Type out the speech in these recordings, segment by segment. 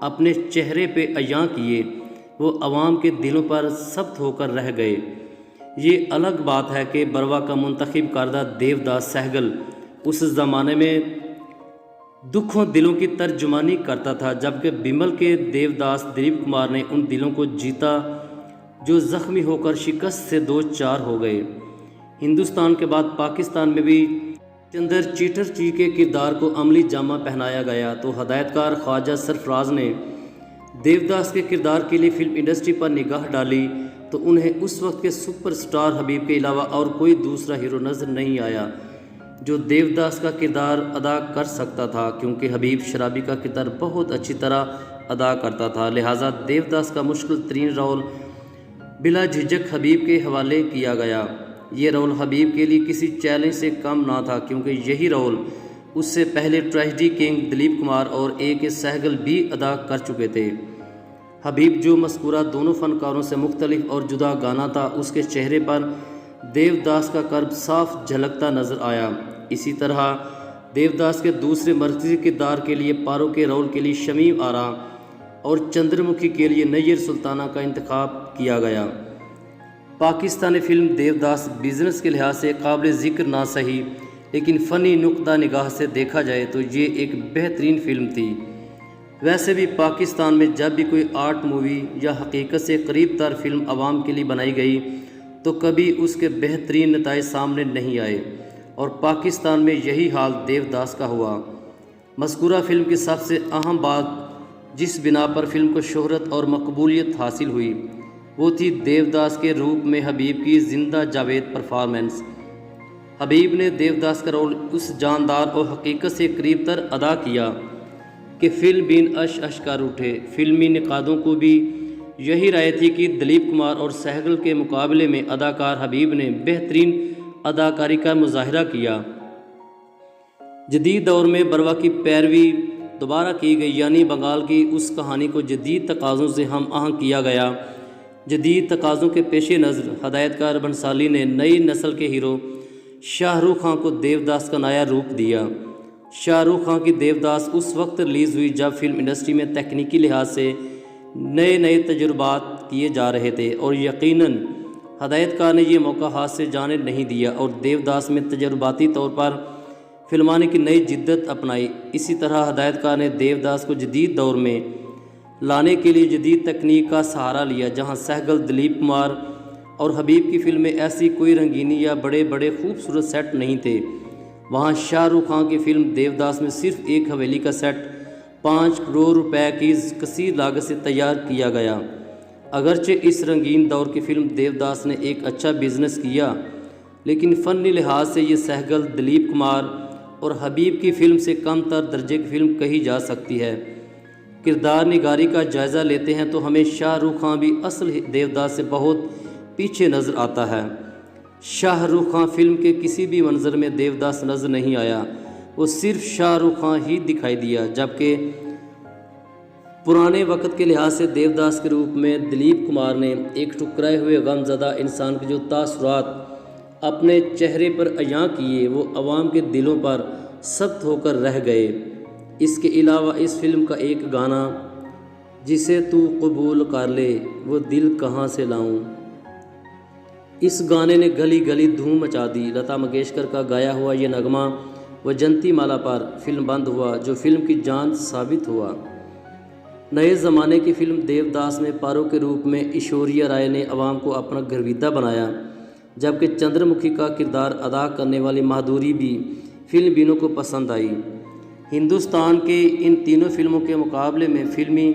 اپنے چہرے پہ عیاں کیے وہ عوام کے دلوں پر ثبت ہو کر رہ گئے۔ یہ الگ بات ہے کہ بروا کا منتخب کردہ دیوداس سہگل اس زمانے میں دکھوں دلوں کی ترجمانی کرتا تھا، جبکہ بیمل کے دیوداس دلیپ کمار نے ان دلوں کو جیتا جو زخمی ہو کر شکست سے دو چار ہو گئے۔ ہندوستان کے بعد پاکستان میں بھی چندر چیٹرجی کے کردار کو عملی جامہ پہنایا گیا تو ہدایت کار خواجہ سرفراز نے دیوداس کے کردار کے لیے فلم انڈسٹری پر نگاہ ڈالی تو انہیں اس وقت کے سپر سٹار حبیب کے علاوہ اور کوئی دوسرا ہیرو نظر نہیں آیا جو دیوداس کا کردار ادا کر سکتا تھا، کیونکہ حبیب شرابی کا کردار بہت اچھی طرح ادا کرتا تھا، لہٰذا دیوداس کا مشکل ترین رول بلا جھجک حبیب کے حوالے کیا گیا۔ یہ رول حبیب کے لیے کسی چیلنج سے کم نہ تھا، کیونکہ یہی رول اس سے پہلے ٹریجڈی کنگ دلیپ کمار اور اے کے سہگل بھی ادا کر چکے تھے۔ حبیب جو مذکورہ دونوں فنکاروں سے مختلف اور جدا گانا تھا، اس کے چہرے پر دیوداس کا کرب صاف جھلکتا نظر آیا۔ اسی طرح دیوداس کے دوسرے مرکزی کردار کے لیے پارو کے رول کے لیے شمیم آرا اور چندر مکھی کے لیے نیر سلطانہ کا انتخاب کیا گیا۔ پاکستانی فلم دیوداس بزنس کے لحاظ سے قابل ذکر نہ صحیح، لیکن فنی نقطہ نگاہ سے دیکھا جائے تو یہ ایک بہترین فلم تھی۔ ویسے بھی پاکستان میں جب بھی کوئی آرٹ مووی یا حقیقت سے قریب تر فلم عوام کے لیے بنائی گئی تو کبھی اس کے بہترین نتائج سامنے نہیں آئے، اور پاکستان میں یہی حال دیوداس کا ہوا۔ مذکورہ فلم کی سب سے اہم بات جس بنا پر فلم کو شہرت اور مقبولیت حاصل ہوئی وہ تھی دیوداس کے روپ میں حبیب کی زندہ جاوید پرفارمنس۔ حبیب نے دیوداس کا رول اس جاندار اور حقیقت سے قریب تر ادا کیا کہ فلم بین اش اش کر اٹھے۔ فلمی نقادوں کو بھی یہی رائے تھی کہ دلیپ کمار اور سہگل کے مقابلے میں اداکار حبیب نے بہترین اداکاری کا مظاہرہ کیا۔ جدید دور میں بروا کی پیروی دوبارہ کی گئی، یعنی بنگال کی اس کہانی کو جدید تقاضوں سے ہم آہنگ کیا گیا۔ جدید تقاضوں کے پیش نظر ہدایت کار بنسالی نے نئی نسل کے ہیرو شاہ رخ خان کو دیوداس کا نیا روپ دیا۔ شاہ رخ خان کی دیوداس اس وقت ریلیز ہوئی جب فلم انڈسٹری میں تکنیکی لحاظ سے نئے تجربات کیے جا رہے تھے، اور یقیناً ہدایت کار نے یہ موقع ہاتھ سے جانے نہیں دیا اور دیوداس میں تجرباتی طور پر فلمانے کی نئی جدت اپنائی۔ اسی طرح ہدایت کار نے دیوداس کو جدید دور میں لانے کے لیے جدید تکنیک کا سہارا لیا، جہاں سہگل، دلیپ کمار اور حبیب کی فلم میں ایسی کوئی رنگینی یا بڑے خوبصورت سیٹ نہیں تھے، وہاں شاہ رخ خان کی فلم دیوداس میں صرف ایک حویلی کا سیٹ 5 کروڑ روپے کی کثیر لاگت سے تیار کیا گیا۔ اگرچہ اس رنگین دور کی فلم دیوداس نے ایک اچھا بزنس کیا، لیکن فنی لحاظ سے یہ سہگل، دلیپ کمار اور حبیب کی فلم سے کم تر درجے کی فلم کہی جا سکتی ہے۔ کردار نگاری کا جائزہ لیتے ہیں تو ہمیں شاہ رخ خان بھی اصل دیوداس سے بہت پیچھے نظر آتا ہے۔ شاہ رخ خان فلم کے کسی بھی منظر میں دیوداس نظر نہیں آیا، وہ صرف شاہ رخ خان ہی دکھائی دیا، جبکہ پرانے وقت کے لحاظ سے دیوداس کے روپ میں دلیپ کمار نے ایک ٹکرائے ہوئے غم زدہ انسان کے جو تاثرات اپنے چہرے پر عیاں کیے وہ عوام کے دلوں پر ثبت ہو کر رہ گئے۔ اس کے علاوہ اس فلم کا ایک گانا جسے تو قبول کر لے وہ دل کہاں سے لاؤں، اس گانے نے گلی گلی دھوم مچا دی۔ لتا منگیشکر کا گایا ہوا یہ نغمہ وجنتی مالا پر فلم بند ہوا، جو فلم کی جان ثابت ہوا۔ نئے زمانے کی فلم دیوداس میں پارو کے روپ میں ایشوریا رائے نے عوام کو اپنا گرویدہ بنایا، جبکہ چندر مکھی کا کردار ادا کرنے والی مادھوری بھی فلم بینوں کو پسند آئی۔ ہندوستان کے ان تینوں فلموں کے مقابلے میں فلمی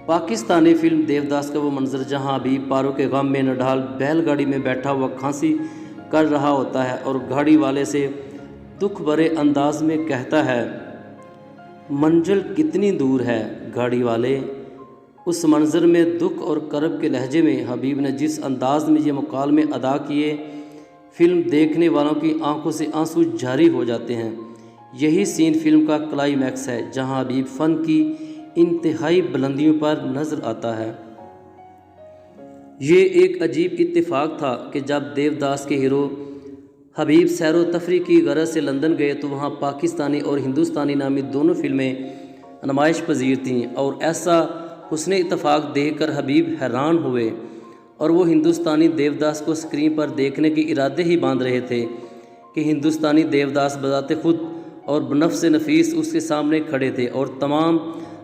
پاکستانی فلم دیوداس کا وہ منظر جہاں حبیب پارو کے غم میں نڈھال بیل گاڑی میں بیٹھا ہوا کھانسی کر رہا ہوتا ہے اور گاڑی والے سے دکھ بھرے انداز میں کہتا ہے، منزل کتنی دور ہے گاڑی والے، اس منظر میں دکھ اور کرب کے لہجے میں حبیب نے جس انداز میں یہ مکالمے ادا کیے، فلم دیکھنے والوں کی آنکھوں سے آنسو جاری ہو جاتے ہیں۔ یہی سین فلم کا کلائمیکس ہے جہاں حبیب فن کی انتہائی بلندیوں پر نظر آتا ہے۔ یہ ایک عجیب اتفاق تھا کہ جب دیوداس کے ہیرو حبیب سیر و تفریح کی غرض سے لندن گئے تو وہاں پاکستانی اور ہندوستانی نامی دونوں فلمیں نمائش پذیر تھیں اور ایسا حسن اتفاق دیکھ کر حبیب حیران ہوئے اور وہ ہندوستانی دیوداس کو اسکرین پر دیکھنے کے ارادے ہی باندھ رہے تھے کہ ہندوستانی دیوداس بذات خود اور بنفس نفیس اس کے سامنے کھڑے تھے اور تمام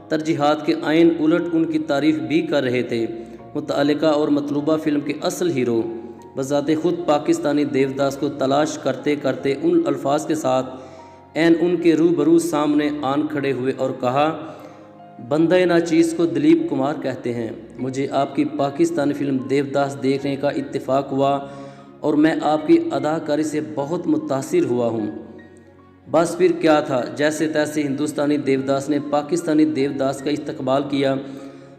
ترجیحات کے عین الٹ ان کی تعریف بھی کر رہے تھے۔ متعلقہ اور مطلوبہ فلم کے اصل ہیرو بذات خود پاکستانی دیوداس کو تلاش کرتے کرتے ان الفاظ کے ساتھ عین ان کے روبرو سامنے آن کھڑے ہوئے اور کہا، بندہ ناچیز کو دلیپ کمار کہتے ہیں۔ مجھے آپ کی پاکستانی فلم دیوداس دیکھنے کا اتفاق ہوا اور میں آپ کی اداکاری سے بہت متاثر ہوا ہوں۔ بس پھر کیا تھا، جیسے تیسے ہندوستانی دیوداس نے پاکستانی دیوداس کا استقبال کیا،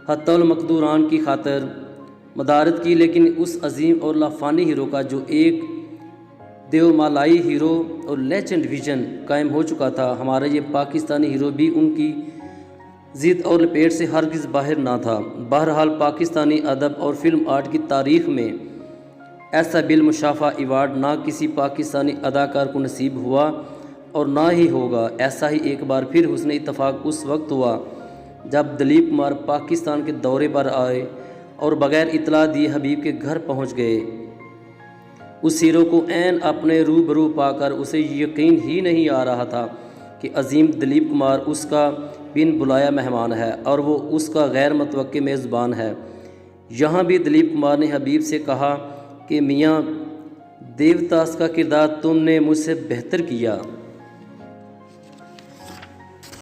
حتی المقدوران کی خاطر مدارت کی، لیکن اس عظیم اور لافانی ہیرو کا جو ایک دیومالائی ہیرو اور لیجنڈ ویژن قائم ہو چکا تھا، ہمارا یہ پاکستانی ہیرو بھی ان کی ضد اور لپیٹ سے ہرگز باہر نہ تھا۔ بہرحال پاکستانی ادب اور فلم آرٹ کی تاریخ میں ایسا بالمشافہ ایوارڈ نہ کسی پاکستانی اداکار کو نصیب ہوا اور نہ ہی ہوگا۔ ایسا ہی ایک بار پھر حسن اتفاق اس وقت ہوا جب دلیپ کمار پاکستان کے دورے پر آئے اور بغیر اطلاع دیے حبیب کے گھر پہنچ گئے۔ اس ہیرو کو عین اپنے روبرو پا کر اسے یقین ہی نہیں آ رہا تھا کہ عظیم دلیپ کمار اس کا بن بلایا مہمان ہے اور وہ اس کا غیر متوقع میزبان ہے۔ یہاں بھی دلیپ کمار نے حبیب سے کہا کہ میاں دیوداس کا کردار تم نے مجھ سے بہتر کیا۔